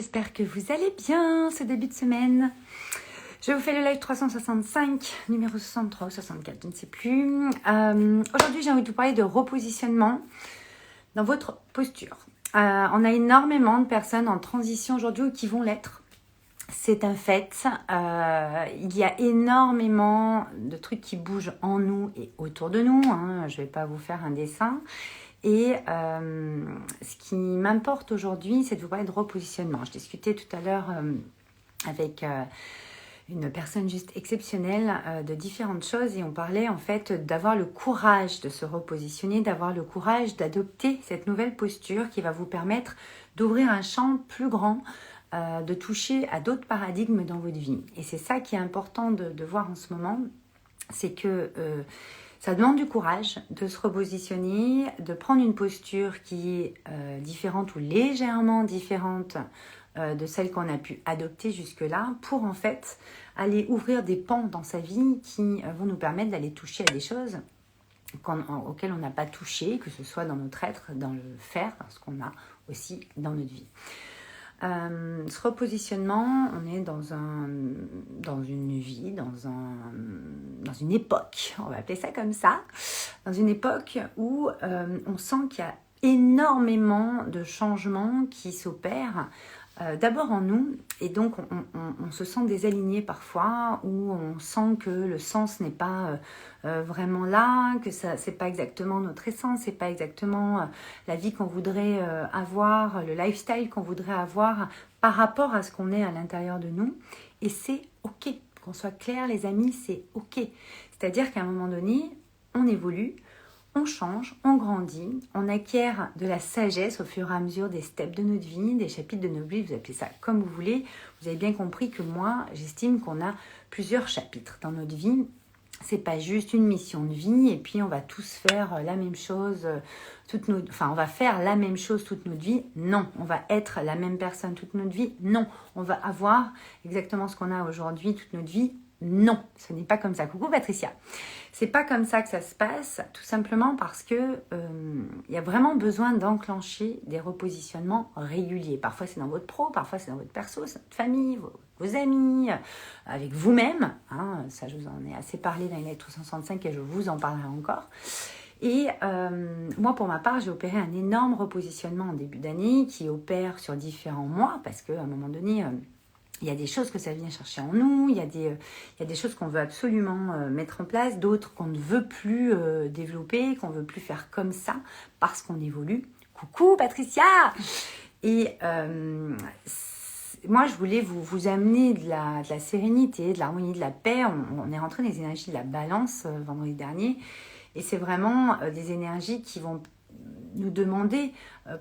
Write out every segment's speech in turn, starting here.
J'espère que vous allez bien ce début de semaine. Je vous fais le live 365, numéro 63 ou 64, je ne sais plus. Aujourd'hui, j'ai envie de vous parler de repositionnement dans votre posture. On a énormément de personnes en transition aujourd'hui ou qui vont l'être. C'est un fait. Il y a énormément de trucs qui bougent en nous et autour de nous. Je ne vais pas vous faire un dessin. Et ce qui m'importe aujourd'hui, c'est de vous parler de repositionnement. Je discutais tout à l'heure avec une personne juste exceptionnelle de différentes choses et on parlait en fait d'avoir le courage de se repositionner, d'avoir le courage d'adopter cette nouvelle posture qui va vous permettre d'ouvrir un champ plus grand, de toucher à d'autres paradigmes dans votre vie. Et c'est ça qui est important de voir en ce moment, c'est que ça demande du courage de se repositionner, de prendre une posture qui est différente ou légèrement différente de celle qu'on a pu adopter jusque-là pour en fait aller ouvrir des pans dans sa vie qui vont nous permettre d'aller toucher à des choses auxquelles on n'a pas touché, que ce soit dans notre être, dans le faire, dans ce qu'on a aussi dans notre vie. Ce repositionnement, on est dans une vie, dans une époque, on va appeler ça comme ça, dans une époque où on sent qu'il y a énormément de changements qui s'opèrent, d'abord en nous, et donc on se sent désaligné parfois, où on sent que le sens n'est pas vraiment là, que ça c'est pas exactement notre essence, c'est pas exactement la vie qu'on voudrait avoir, le lifestyle qu'on voudrait avoir par rapport à ce qu'on est à l'intérieur de nous. Et c'est ok, qu'on soit clair les amis, c'est ok. C'est-à-dire qu'à un moment donné, on évolue, on change, on grandit, on acquiert de la sagesse au fur et à mesure des steps de notre vie, des chapitres de notre vie, vous appelez ça comme vous voulez. Vous avez bien compris que moi, j'estime qu'on a plusieurs chapitres dans notre vie. C'est pas juste une mission de vie et puis on va tous faire la même chose on va faire la même chose toute notre vie. Non, on va être la même personne toute notre vie. Non, on va avoir exactement ce qu'on a aujourd'hui toute notre vie. Non, ce n'est pas comme ça. Coucou Patricia. C'est pas comme ça que ça se passe, tout simplement parce que il y a vraiment besoin d'enclencher des repositionnements réguliers. Parfois c'est dans votre pro, parfois c'est dans votre perso, c'est votre famille, vos amis, avec vous-même. Ça, je vous en ai assez parlé dans les lettres 365 et je vous en parlerai encore. Et moi, pour ma part, j'ai opéré un énorme repositionnement en début d'année qui opère sur différents mois parce qu'à un moment donné, il y a des choses que ça vient chercher en nous, il y a des choses qu'on veut absolument mettre en place, d'autres qu'on ne veut plus développer, qu'on ne veut plus faire comme ça parce qu'on évolue. Coucou Patricia! Et moi, je voulais vous amener de la sérénité, de l'harmonie, de la paix. On est rentré dans les énergies de la balance vendredi dernier. Et c'est vraiment des énergies qui vont nous demander,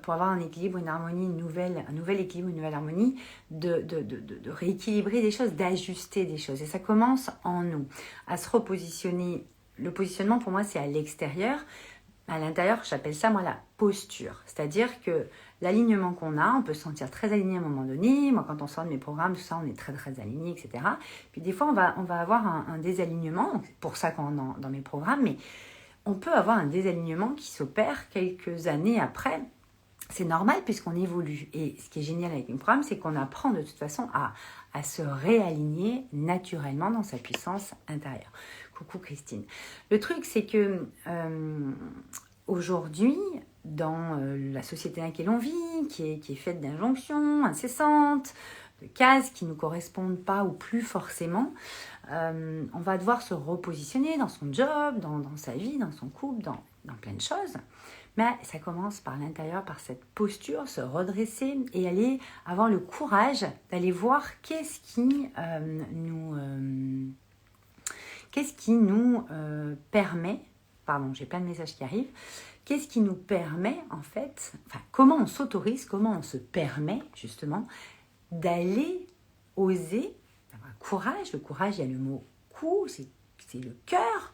pour avoir un équilibre, une harmonie, un nouvel équilibre, une nouvelle harmonie, de rééquilibrer des choses, d'ajuster des choses. Et ça commence en nous, à se repositionner. Le positionnement, pour moi, c'est à l'extérieur. À l'intérieur, j'appelle ça, moi, la posture. C'est-à-dire que l'alignement qu'on a, on peut se sentir très aligné à un moment donné. Moi, quand on sort de mes programmes, tout ça, on est très, très aligné, etc. Puis des fois, on va avoir un désalignement. C'est pour ça qu'on est dans mes programmes. Mais on peut avoir un désalignement qui s'opère quelques années après. C'est normal puisqu'on évolue. Et ce qui est génial avec mes programmes, c'est qu'on apprend de toute façon à se réaligner naturellement dans sa puissance intérieure. Coucou Christine. Le truc, c'est que aujourd'hui, dans la société dans laquelle on vit, qui est faite d'injonctions incessantes, de cases qui ne nous correspondent pas ou plus forcément, on va devoir se repositionner dans son job, dans sa vie, dans son couple, dans plein de choses. Mais ça commence par l'intérieur, par cette posture, se redresser et aller avoir le courage d'aller voir qu'est-ce qui nous permet, pardon, j'ai plein de messages qui arrivent, qu'est-ce qui nous permet en fait, comment on s'autorise, comment on se permet justement d'aller oser, d'avoir courage. Le courage, il y a le mot coup, c'est le cœur,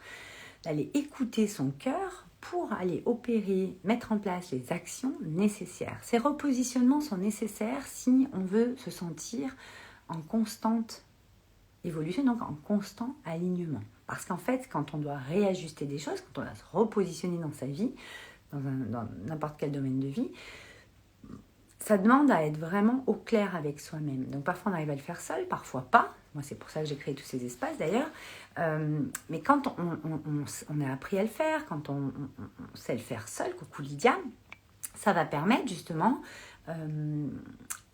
d'aller écouter son cœur pour aller opérer, mettre en place les actions nécessaires. Ces repositionnements sont nécessaires si on veut se sentir en constante évolution, donc en constant alignement. Parce qu'en fait, quand on doit réajuster des choses, quand on doit se repositionner dans sa vie, dans n'importe quel domaine de vie, ça demande à être vraiment au clair avec soi-même. Donc parfois on arrive à le faire seul, parfois pas. Moi c'est pour ça que j'ai créé tous ces espaces d'ailleurs. Mais quand on a appris à le faire, quand on sait le faire seul, coucou Lydia, ça va permettre justement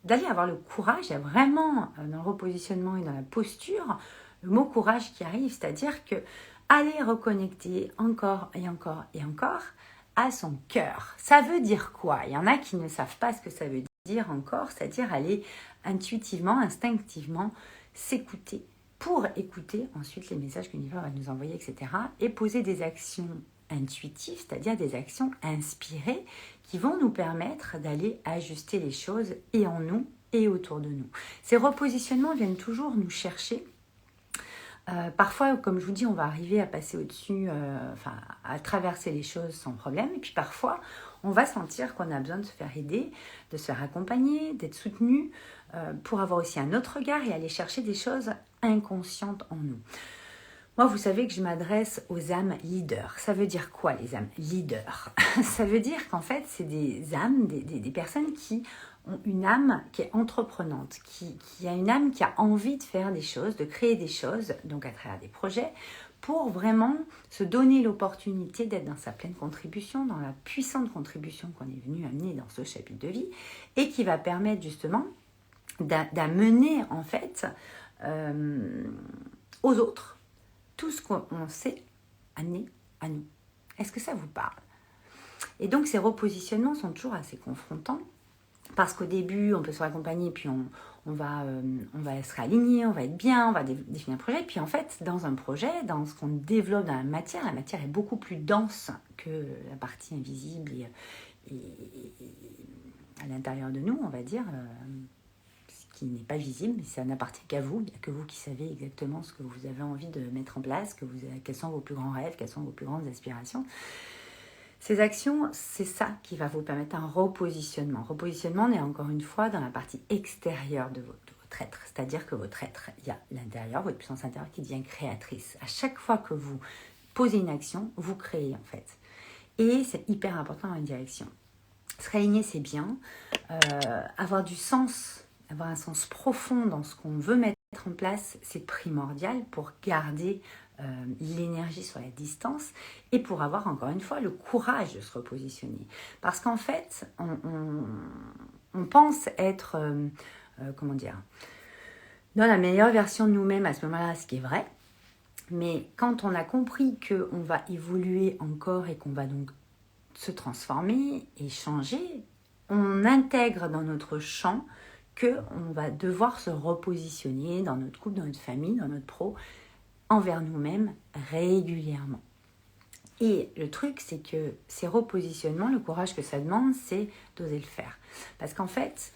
d'aller avoir le courage. Il y a vraiment dans le repositionnement et dans la posture le mot courage qui arrive, c'est-à-dire que aller reconnecter encore et encore et encore à son cœur. Ça veut dire quoi? Il y en a qui ne savent pas ce que ça veut dire encore, c'est-à-dire aller intuitivement, instinctivement s'écouter pour écouter ensuite les messages que l'univers va nous envoyer, etc. Et poser des actions intuitives, c'est-à-dire des actions inspirées qui vont nous permettre d'aller ajuster les choses et en nous et autour de nous. Ces repositionnements viennent toujours nous chercher. Parfois, comme je vous dis, on va arriver à passer au-dessus, à traverser les choses sans problème. Et puis parfois, on va sentir qu'on a besoin de se faire aider, de se faire accompagner, d'être soutenu pour avoir aussi un autre regard et aller chercher des choses inconscientes en nous. Moi, vous savez que je m'adresse aux âmes leaders. Ça veut dire quoi, les âmes leaders? Ça veut dire qu'en fait, c'est des âmes, des personnes qui ont une âme qui est entreprenante, qui a une âme qui a envie de faire des choses, de créer des choses, donc à travers des projets, pour vraiment se donner l'opportunité d'être dans sa pleine contribution, dans la puissante contribution qu'on est venu amener dans ce chapitre de vie, et qui va permettre justement d'amener en fait aux autres tout ce qu'on sait amener à nous. Est-ce que ça vous parle? Et donc ces repositionnements sont toujours assez confrontants, parce qu'au début, on peut se raccompagner, puis on va se réaligner, on va être bien, on va définir un projet. Puis en fait, dans un projet, dans ce qu'on développe dans la matière est beaucoup plus dense que la partie invisible et à l'intérieur de nous, on va dire, ce qui n'est pas visible, mais ça n'appartient qu'à vous. Il n'y a que vous qui savez exactement ce que vous avez envie de mettre en place, quels sont vos plus grands rêves, quelles sont vos plus grandes aspirations. Ces actions, c'est ça qui va vous permettre un repositionnement. Repositionnement, on est encore une fois dans la partie extérieure de votre être. C'est-à-dire que votre être, il y a l'intérieur, votre puissance intérieure qui devient créatrice. À chaque fois que vous posez une action, vous créez en fait. Et c'est hyper important dans une direction. Se réaligner, c'est bien. Avoir du sens, avoir un sens profond dans ce qu'on veut mettre en place, c'est primordial pour garder l'énergie sur la distance et pour avoir encore une fois le courage de se repositionner. Parce qu'en fait, on pense être, dans la meilleure version de nous-mêmes à ce moment-là, ce qui est vrai. Mais quand on a compris qu'on va évoluer encore et qu'on va donc se transformer et changer, on intègre dans notre champ qu'on va devoir se repositionner dans notre couple, dans notre famille, dans notre pro, envers nous-mêmes régulièrement. Et le truc, c'est que ces repositionnements, le courage que ça demande, c'est d'oser le faire. Parce qu'en fait,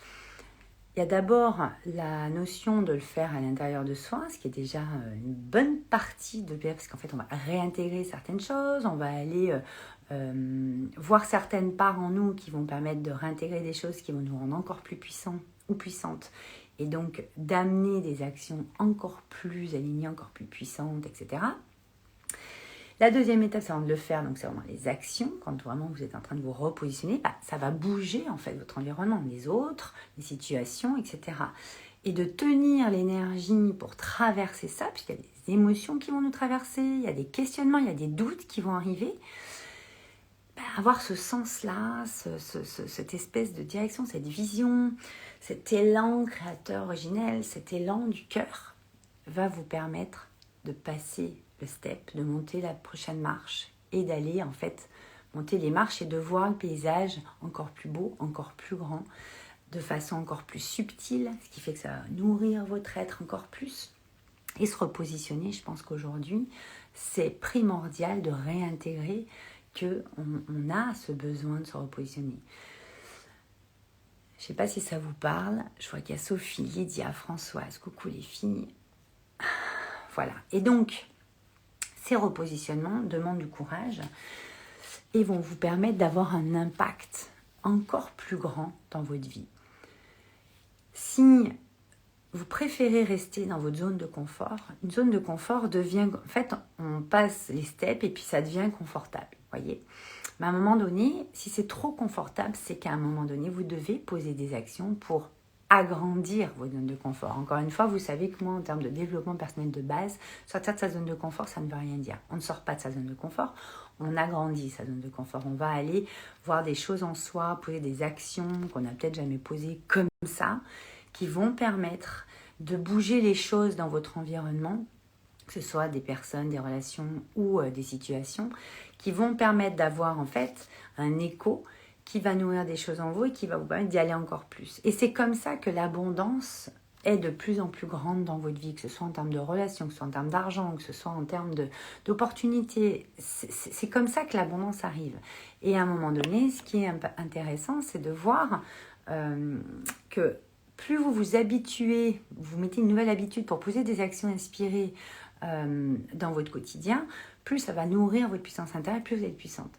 il y a d'abord la notion de le faire à l'intérieur de soi, ce qui est déjà une bonne partie de bien, parce qu'en fait, on va réintégrer certaines choses, on va aller voir certaines parts en nous qui vont permettre de réintégrer des choses qui vont nous rendre encore plus puissants ou puissantes, et donc d'amener des actions encore plus alignées, encore plus puissantes, etc. La deuxième étape, c'est avant de le faire, donc c'est vraiment les actions. Quand vraiment vous êtes en train de vous repositionner, ça va bouger en fait votre environnement, les autres, les situations, etc. Et de tenir l'énergie pour traverser ça, puisqu'il y a des émotions qui vont nous traverser, il y a des questionnements, il y a des doutes qui vont arriver. Avoir ce sens-là, cette espèce de direction, cette vision, cet élan créateur originel, cet élan du cœur, va vous permettre de passer le step, de monter la prochaine marche et d'aller en fait monter les marches et de voir le paysage encore plus beau, encore plus grand, de façon encore plus subtile, ce qui fait que ça va nourrir votre être encore plus. Et se repositionner, je pense qu'aujourd'hui, c'est primordial de réintégrer qu'on a ce besoin de se repositionner. Je ne sais pas si ça vous parle. Je vois qu'il y a Sophie, Lydia, Françoise. Coucou les filles. Voilà. Et donc, ces repositionnements demandent du courage et vont vous permettre d'avoir un impact encore plus grand dans votre vie. Si vous préférez rester dans votre zone de confort, une zone de confort devient... En fait, on passe les steps et puis ça devient confortable. Voyez, Mais à un moment donné, si c'est trop confortable, c'est qu'à un moment donné, vous devez poser des actions pour agrandir vos zones de confort. Encore une fois, vous savez que moi, en termes de développement personnel de base, sortir de sa zone de confort, ça ne veut rien dire. On ne sort pas de sa zone de confort, on agrandit sa zone de confort. On va aller voir des choses en soi, poser des actions qu'on n'a peut-être jamais posées comme ça, qui vont permettre de bouger les choses dans votre environnement, que ce soit des personnes, des relations ou des situations, qui vont permettre d'avoir en fait un écho qui va nourrir des choses en vous et qui va vous permettre d'y aller encore plus. Et c'est comme ça que l'abondance est de plus en plus grande dans votre vie, que ce soit en termes de relations, que ce soit en termes d'argent, que ce soit en termes d'opportunités. C'est comme ça que l'abondance arrive. Et à un moment donné, ce qui est intéressant, c'est de voir que plus vous vous habituez, vous mettez une nouvelle habitude pour poser des actions inspirées dans votre quotidien, plus ça va nourrir votre puissance intérieure, plus vous êtes puissante.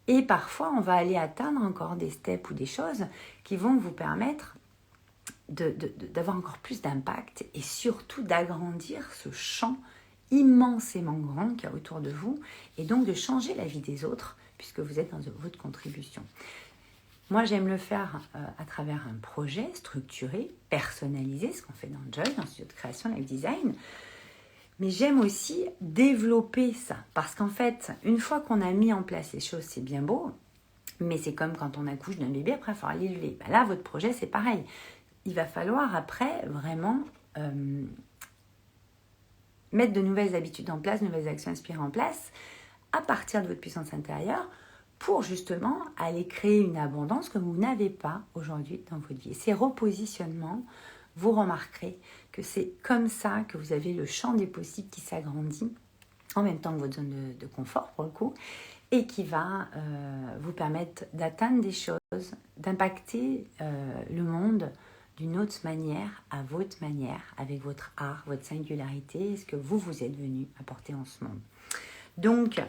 Et parfois, on va aller atteindre encore des steps ou des choses qui vont vous permettre d'avoir encore plus d'impact et surtout d'agrandir ce champ immensément grand qu'il y a autour de vous et donc de changer la vie des autres puisque vous êtes dans votre contribution. Moi, j'aime le faire à travers un projet structuré, personnalisé, ce qu'on fait dans Joy, dans le studio de création, live design. Mais j'aime aussi développer ça. Parce qu'en fait, une fois qu'on a mis en place les choses, c'est bien beau. Mais c'est comme quand on accouche d'un bébé, après, il faudra l'élever. Ben là, votre projet, c'est pareil. Il va falloir, après, vraiment mettre de nouvelles habitudes en place, de nouvelles actions inspirées en place, à partir de votre puissance intérieure, pour justement aller créer une abondance que vous n'avez pas aujourd'hui dans votre vie. Et ces repositionnements, vous remarquerez que c'est comme ça que vous avez le champ des possibles qui s'agrandit, en même temps que votre zone de confort pour le coup, et qui va vous permettre d'atteindre des choses, d'impacter le monde d'une autre manière, à votre manière, avec votre art, votre singularité, et ce que vous êtes venu apporter en ce monde. Donc,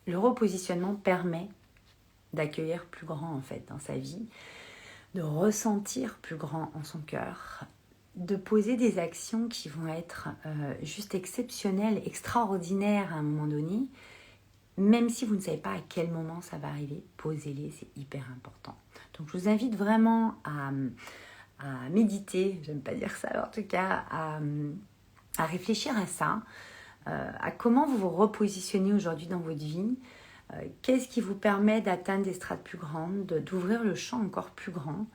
le repositionnement permet d'accueillir plus grand en fait dans sa vie, de ressentir plus grand en son cœur, de poser des actions qui vont être juste exceptionnelles, extraordinaires à un moment donné, même si vous ne savez pas à quel moment ça va arriver, posez-les, c'est hyper important. Donc je vous invite vraiment à méditer, j'aime pas dire ça, en tout cas à réfléchir à ça, à comment vous vous repositionnez aujourd'hui dans votre vie, qu'est-ce qui vous permet d'atteindre des strates plus grandes, d'ouvrir le champ encore plus grand.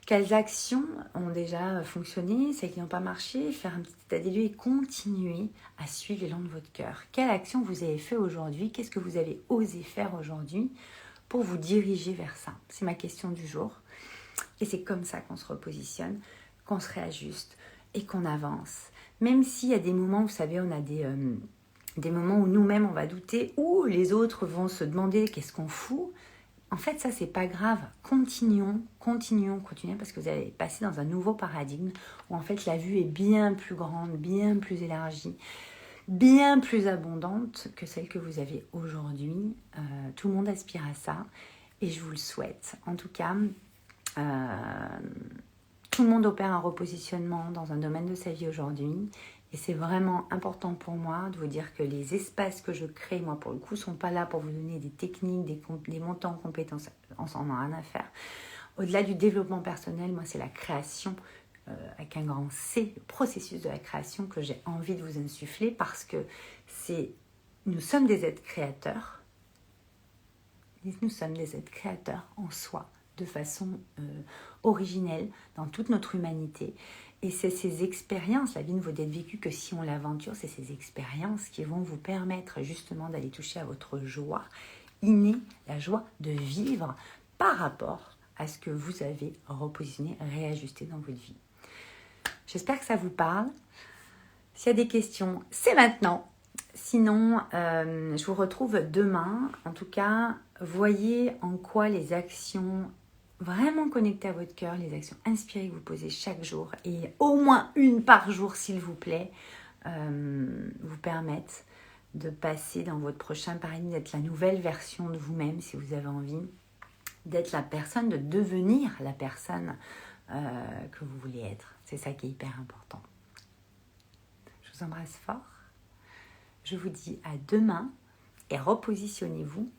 Quelles actions ont déjà fonctionné, celles qui n'ont pas marché, faire un petit état des lieux et continuer à suivre l'élan de votre cœur. Quelle action vous avez fait aujourd'hui? Qu'est-ce que vous avez osé faire aujourd'hui pour vous diriger vers ça? C'est ma question du jour. Et c'est comme ça qu'on se repositionne, qu'on se réajuste et qu'on avance. Même s'il y a des moments, vous savez, on a des moments où nous-mêmes on va douter, ou les autres vont se demander qu'est-ce qu'on fout. En fait, ça, c'est pas grave. Continuons, parce que vous allez passer dans un nouveau paradigme où en fait la vue est bien plus grande, bien plus élargie, bien plus abondante que celle que vous avez aujourd'hui. Tout le monde aspire à ça et je vous le souhaite. En tout cas, tout le monde opère un repositionnement dans un domaine de sa vie aujourd'hui. Et c'est vraiment important pour moi de vous dire que les espaces que je crée, moi pour le coup, ne sont pas là pour vous donner des techniques, des montants en compétences, on s'en a rien à faire. Au-delà du développement personnel, moi c'est la création avec un grand C, le processus de la création que j'ai envie de vous insuffler parce que nous sommes des êtres créateurs, nous sommes des êtres créateurs en soi, de façon originelle dans toute notre humanité. Et c'est ces expériences, la vie ne vaut d'être vécue que si on l'aventure, c'est ces expériences qui vont vous permettre justement d'aller toucher à votre joie innée, la joie de vivre par rapport à ce que vous avez repositionné, réajusté dans votre vie. J'espère que ça vous parle. S'il y a des questions, c'est maintenant. Sinon, je vous retrouve demain. En tout cas, voyez en quoi les actions vraiment connectées à votre cœur, les actions inspirées que vous posez chaque jour, et au moins une par jour s'il vous plaît, vous permettent de passer dans votre prochain paradigme, d'être la nouvelle version de vous-même si vous avez envie, d'être la personne, de devenir la personne que vous voulez être. C'est ça qui est hyper important. Je vous embrasse fort. Je vous dis à demain et repositionnez-vous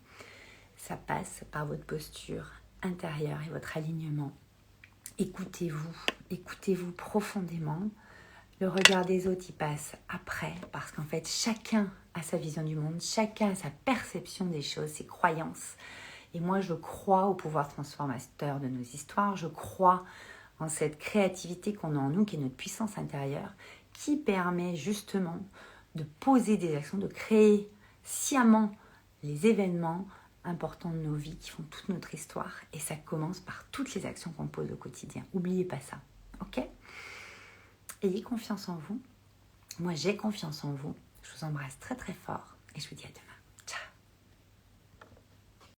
Ça passe par votre posture intérieure et votre alignement. Écoutez-vous profondément. Le regard des autres, il passe après, parce qu'en fait, chacun a sa vision du monde, chacun a sa perception des choses, ses croyances. Et moi, je crois au pouvoir transformateur de nos histoires, je crois en cette créativité qu'on a en nous, qui est notre puissance intérieure, qui permet justement de poser des actions, de créer sciemment les événements importants de nos vies qui font toute notre histoire. Et ça commence par toutes les actions qu'on pose au quotidien. N'oubliez pas ça, ok ? Ayez confiance en vous. Moi, j'ai confiance en vous. Je vous embrasse très très fort et je vous dis à demain.